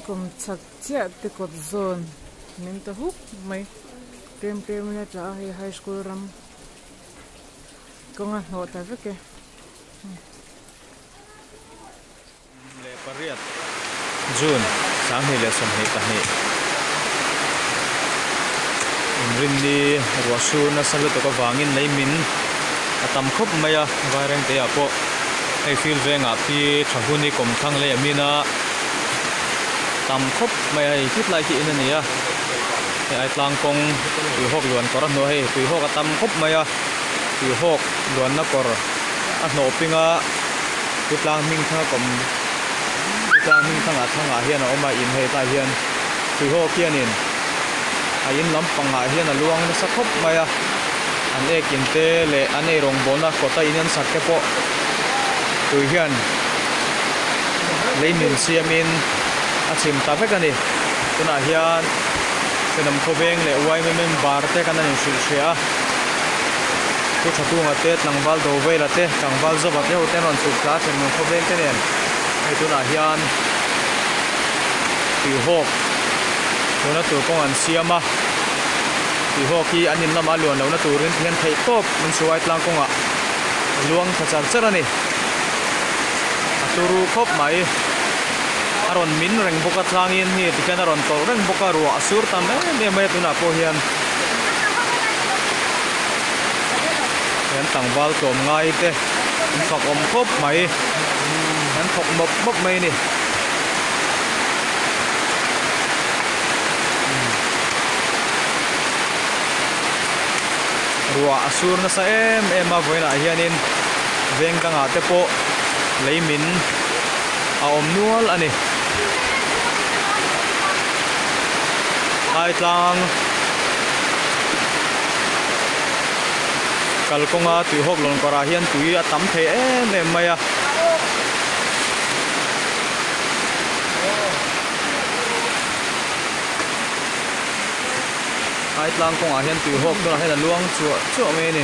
kum chak chia te kot zone nin ta hup mai tem ya cha hi high school ram konga ho ta veke le pariat June sang hi le som hi ta hi rin ni ruasu na salu to ka wangin leimin atam khop maya vareng te apo ai feel venga pi thahuni kom thang le amina tam khop maya hi kit lai ki inania ai tlang kong tu hok luan kor no he tu hok atam khop maya tu hok luan na kor a no pinga tu tlang ming tha kom tlang ming thanga hian a oma in he ta hian tu hok hianin in lampang a hian a luang na sa khop maya an ekin te le an ei rong bona kota inen sakke po tu hian leimin siamin a chim ta vek ani tuna hian senam khobeng le uai men bar te kan an sul sia tu thatu te tlangwal do vela te tlangwal zo ba te hoten on su kla senam khobeng te nen ai tuna hian tu hok tuna tu kong an siama tu hok ki anin lama luan lo na turin hian thei top mun suai tlang konga luang thachar charani aturu khop mai aron min reng boka tlangin hi tikan aron tol reng boka ru asur tam me me tuna po hian tangwal tom ngai te phak om khop mai an phok mop mai ni ruwa asur na sa ma voina hianin veng kanga te po leimin a om nual ani ai tlang kalkonga tu hok lon kora hian tui a tam the maya ai tlang konga hian tu hok to hian luang chu me ni